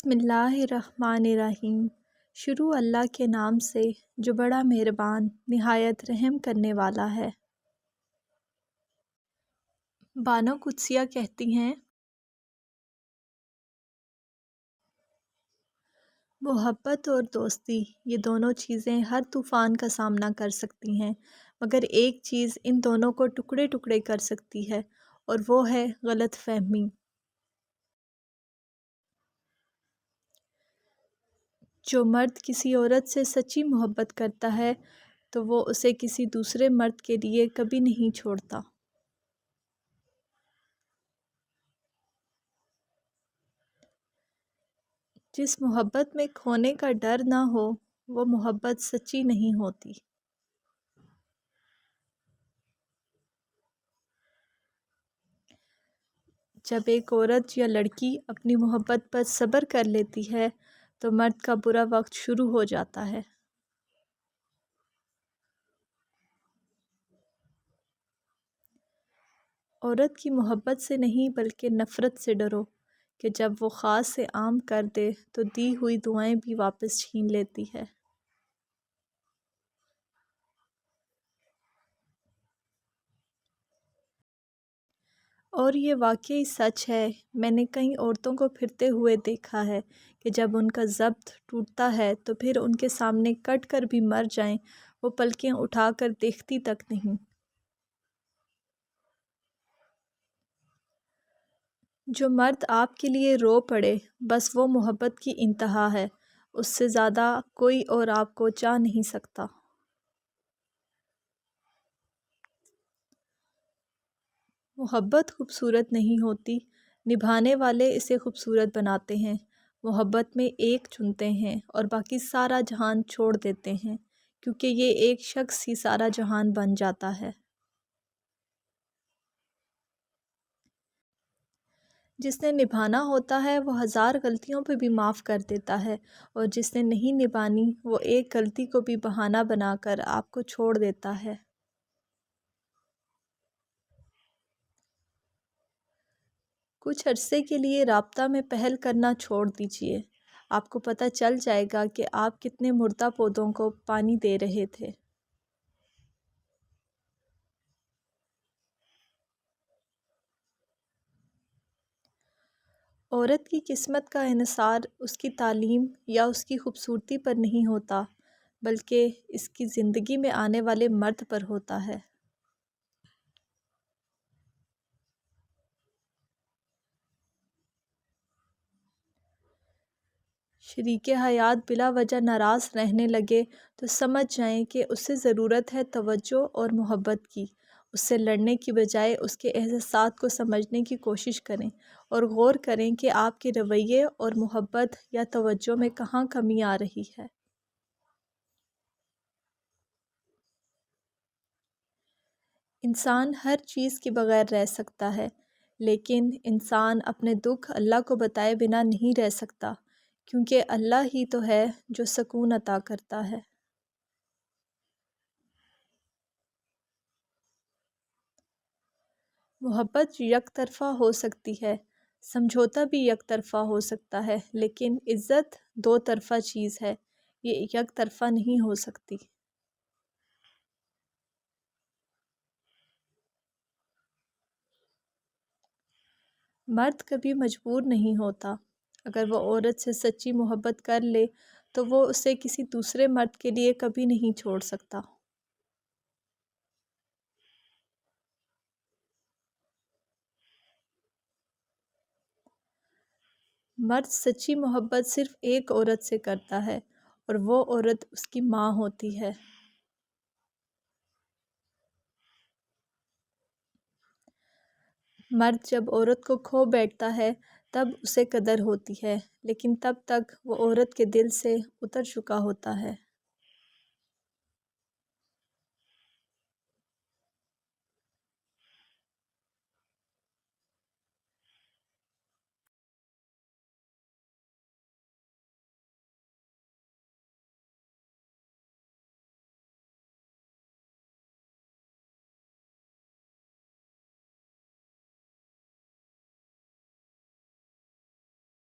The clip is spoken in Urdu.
بسم اللہ الرحمن الرحیم۔ شروع اللہ کے نام سے جو بڑا مہربان نہایت رحم کرنے والا ہے۔ بانو قدسیہ کہتی ہیں، محبت اور دوستی یہ دونوں چیزیں ہر طوفان کا سامنا کر سکتی ہیں، مگر ایک چیز ان دونوں کو ٹکڑے ٹکڑے کر سکتی ہے اور وہ ہے غلط فہمی۔ جو مرد کسی عورت سے سچی محبت کرتا ہے تو وہ اسے کسی دوسرے مرد کے لیے کبھی نہیں چھوڑتا۔ جس محبت میں کھونے کا ڈر نہ ہو وہ محبت سچی نہیں ہوتی۔ جب ایک عورت یا لڑکی اپنی محبت پر صبر کر لیتی ہے تو مرد کا برا وقت شروع ہو جاتا ہے۔ عورت کی محبت سے نہیں بلکہ نفرت سے ڈرو کہ جب وہ خاص سے عام کر دے تو دی ہوئی دعائیں بھی واپس چھین لیتی ہے۔ اور یہ واقعی سچ ہے، میں نے کئی عورتوں کو پھرتے ہوئے دیکھا ہے کہ جب ان کا ضبط ٹوٹتا ہے تو پھر ان کے سامنے کٹ کر بھی مر جائیں وہ پلکیں اٹھا کر دیکھتی تک نہیں۔ جو مرد آپ کے لیے رو پڑے بس وہ محبت کی انتہا ہے، اس سے زیادہ کوئی اور آپ کو چاہ نہیں سکتا۔ محبت خوبصورت نہیں ہوتی، نبھانے والے اسے خوبصورت بناتے ہیں۔ محبت میں ایک چنتے ہیں اور باقی سارا جہان چھوڑ دیتے ہیں، کیونکہ یہ ایک شخص ہی سارا جہان بن جاتا ہے۔ جس نے نبھانا ہوتا ہے وہ ہزار غلطیوں پہ بھی معاف کر دیتا ہے، اور جس نے نہیں نبھانی وہ ایک غلطی کو بھی بہانہ بنا کر آپ کو چھوڑ دیتا ہے۔ کچھ عرصے کے لیے رابطہ میں پہل کرنا چھوڑ دیجیے، آپ کو پتہ چل جائے گا کہ آپ کتنے مردہ پودوں کو پانی دے رہے تھے۔ عورت کی قسمت کا انحصار اس کی تعلیم یا اس کی خوبصورتی پر نہیں ہوتا، بلکہ اس کی زندگی میں آنے والے مرد پر ہوتا ہے۔ شریک حیات بلا وجہ ناراض رہنے لگے تو سمجھ جائیں کہ اسے ضرورت ہے توجہ اور محبت کی۔ اس سے لڑنے کی بجائے اس کے احساسات کو سمجھنے کی کوشش کریں اور غور کریں کہ آپ کے رویے اور محبت یا توجہ میں کہاں کمی آ رہی ہے۔ انسان ہر چیز کے بغیر رہ سکتا ہے، لیکن انسان اپنے دکھ اللہ کو بتائے بنا نہیں رہ سکتا، کیونکہ اللہ ہی تو ہے جو سکون عطا کرتا ہے۔ محبت یک طرفہ ہو سکتی ہے، سمجھوتا بھی یک طرفہ ہو سکتا ہے، لیکن عزت دو طرفہ چیز ہے، یہ یک طرفہ نہیں ہو سکتی۔ مرد کبھی مجبور نہیں ہوتا، اگر وہ عورت سے سچی محبت کر لے تو وہ اسے کسی دوسرے مرد کے لیے کبھی نہیں چھوڑ سکتا۔ مرد سچی محبت صرف ایک عورت سے کرتا ہے اور وہ عورت اس کی ماں ہوتی ہے۔ مرد جب عورت کو کھو بیٹھتا ہے تب اسے قدر ہوتی ہے، لیکن تب تک وہ عورت کے دل سے اتر چکا ہوتا ہے۔